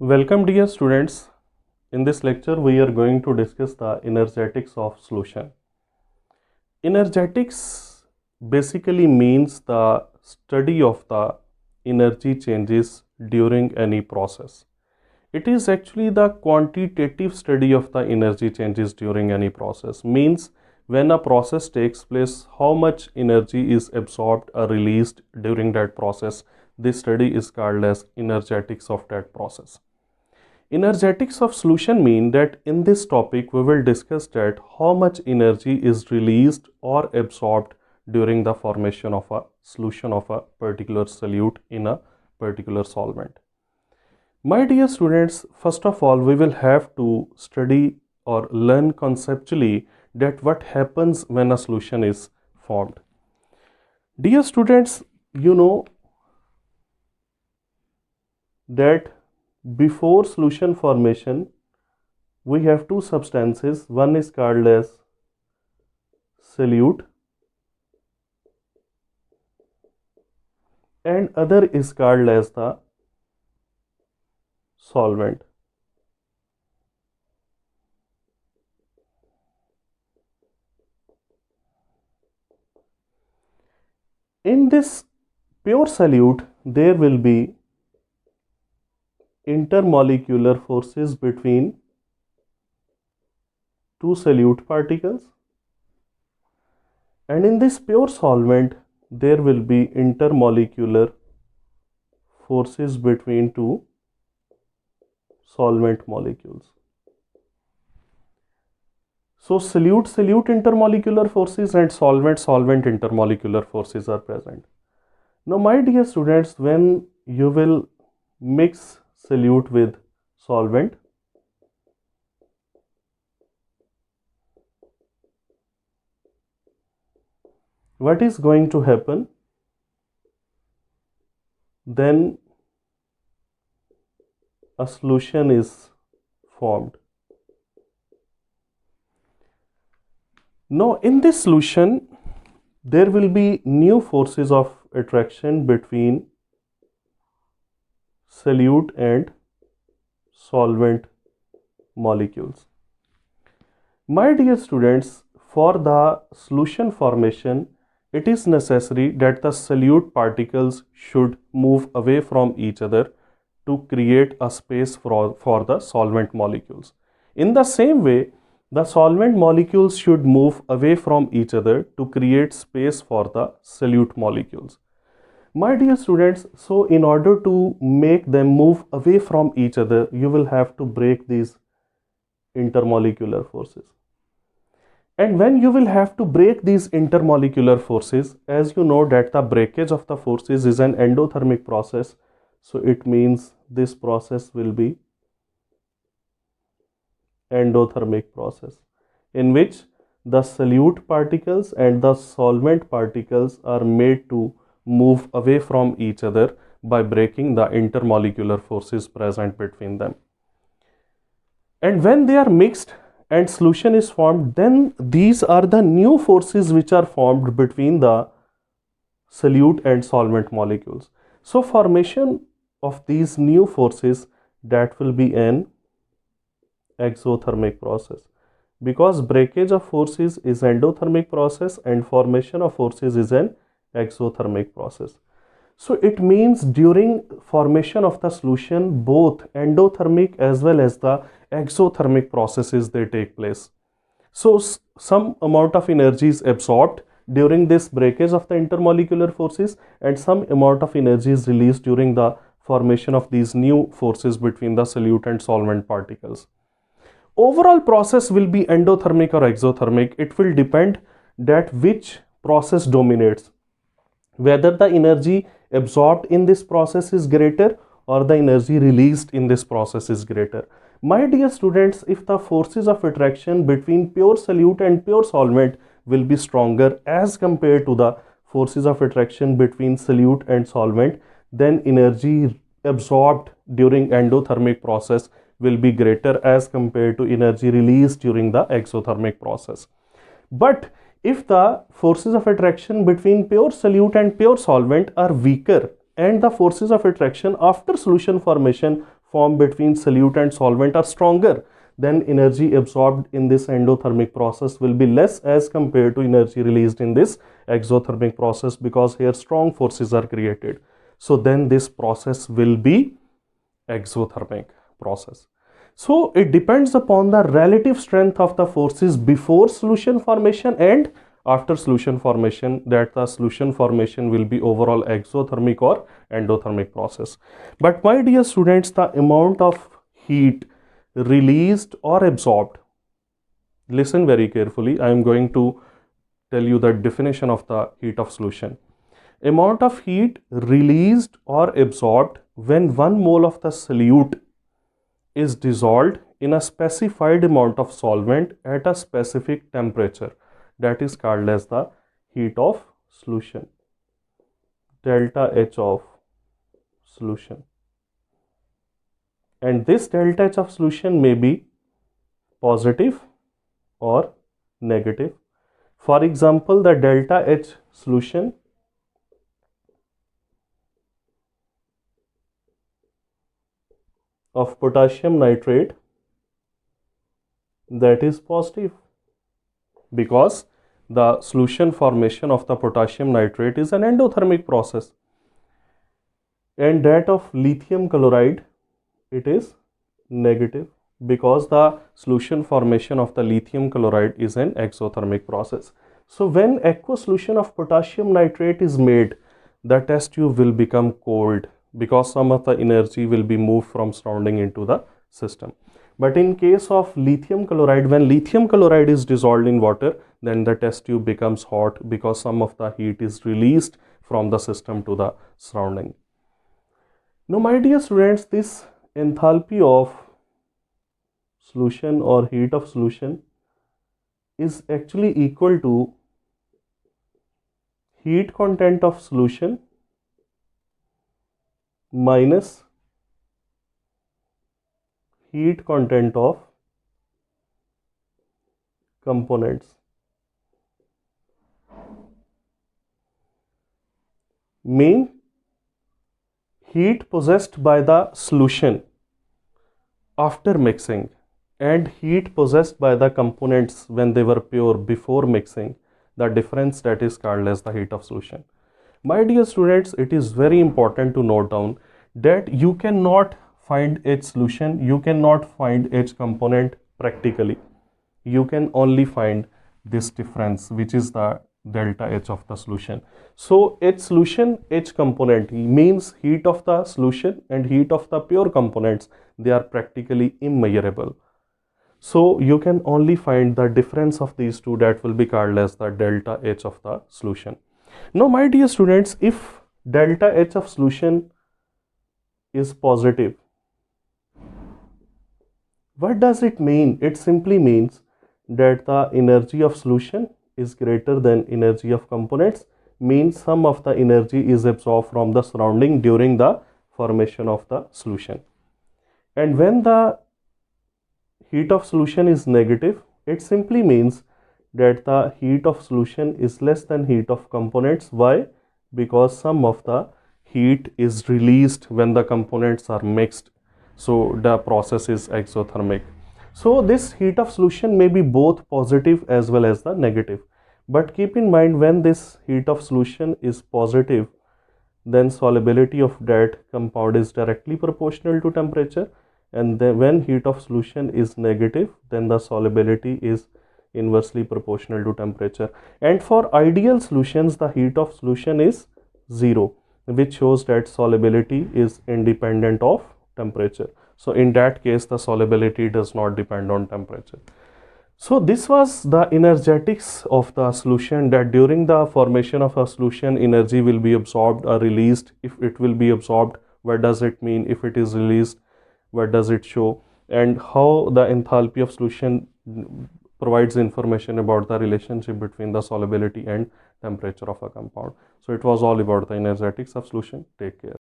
Welcome dear students. In this lecture we are going to discuss the energetics of solution. Energetics basically means the study of the energy changes during any process. It is actually the quantitative study of the energy changes during any process. Means when a process takes place, how much energy is absorbed or released during that process. This study is called as energetics of that process. Energetics of solution mean that in this topic we will discuss that how much energy is released or absorbed during the formation of a solution of a particular solute in a particular solvent. My dear students, first of all we will have to study or learn conceptually that what happens when a solution is formed. Dear students, you know that before solution formation we have two substances. One is called as solute and other is called as the solvent. In this pure solute there will be intermolecular forces between two solute particles, and in this pure solvent there will be intermolecular forces between two solvent molecules. So solute intermolecular forces and solvent intermolecular forces are present. Now my dear students, when you will mix solute with solvent, what is going to happen? Then a solution is formed. Now in this solution there will be new forces of attraction between solute and solvent molecules. My dear students, for the solution formation it is necessary that the solute particles should move away from each other to create a space for the solvent molecules. In the same way, the solvent molecules should move away from each other to create space for the solute molecules. My dear students, so in order to make them move away from each other, you will have to break these intermolecular forces. And when you will have to break these intermolecular forces, as you know that the breakage of the forces is an endothermic process, so it means this process will be endothermic process in which the solute particles and the solvent particles are made to move away from each other by breaking the intermolecular forces present between them. And when they are mixed and solution is formed, then these are the new forces which are formed between the solute and solvent molecules. So formation of these new forces, that will be an exothermic process, because breakage of forces is endothermic process and formation of forces is an exothermic process. So it means during formation of the solution both endothermic as well as the exothermic processes they take place. So some amount of energy is absorbed during this breakage of the intermolecular forces and some amount of energy is released during the formation of these new forces between the solute and solvent particles. Overall process will be endothermic or exothermic. It will depend that which process dominates, whether the energy absorbed in this process is greater or the energy released in this process is greater. My dear students, if the forces of attraction between pure solute and pure solvent will be stronger as compared to the forces of attraction between solute and solvent, then energy absorbed during endothermic process will be greater as compared to energy released during the exothermic process. But if the forces of attraction between pure solute and pure solvent are weaker and the forces of attraction after solution formation formed between solute and solvent are stronger, then energy absorbed in this endothermic process will be less as compared to energy released in this exothermic process, because here strong forces are created. So then this process will be exothermic process. So it depends upon the relative strength of the forces before solution formation and after solution formation, that the solution formation will be overall exothermic or endothermic process. But my dear students, the amount of heat released or absorbed, listen very carefully, I am going to tell you the definition of the heat of solution. Amount of heat released or absorbed when 1 mole of the solute is dissolved in a specified amount of solvent at a specific temperature, that is called as the heat of solution, delta H of solution. And this delta H of solution may be positive or negative. For example, the delta H solution of potassium nitrate, that is positive, because the solution formation of the potassium nitrate is an endothermic process, and that of lithium chloride, it is negative, because the solution formation of the lithium chloride is an exothermic process. So when aqueous solution of potassium nitrate is made, the test tube will become cold, because some of the energy will be moved from surrounding into the system. But in case of lithium chloride, when lithium chloride is dissolved in water, then the test tube becomes hot, because some of the heat is released from the system to the surrounding. Now my dear students, this enthalpy of solution or heat of solution is actually equal to heat content of solution minus heat content of components. Mean heat possessed by the solution after mixing and heat possessed by the components when they were pure before mixing, the difference, that is called as the heat of solution. My dear students, it is very important to note down that you cannot find H solution, you cannot find H component practically. You can only find this difference, which is the delta H of the solution. So H solution, H component means heat of the solution and heat of the pure components, they are practically immeasurable. So you can only find the difference of these two, that will be called as the delta H of the solution. Now my dear students, if delta H of solution is positive, what does it mean? It simply means that the energy of solution is greater than energy of components, means some of the energy is absorbed from the surrounding during the formation of the solution. And when the heat of solution is negative, it simply means that the heat of solution is less than heat of components. Why? Because some of the heat is released when the components are mixed, so the process is exothermic. So this heat of solution may be both positive as well as the negative, but keep in mind, when this heat of solution is positive, then solubility of that compound is directly proportional to temperature, and then when heat of solution is negative, then the solubility is inversely proportional to temperature. And for ideal solutions, the heat of solution is 0, which shows that solubility is independent of temperature. So in that case, the solubility does not depend on temperature. So this was the energetics of the solution, that during the formation of a solution, energy will be absorbed or released. If it will be absorbed, what does it mean? If it is released, what does it show? And how the enthalpy of solution provides information about the relationship between the solubility and temperature of a compound. So it was all about the energetics of solution. Take care.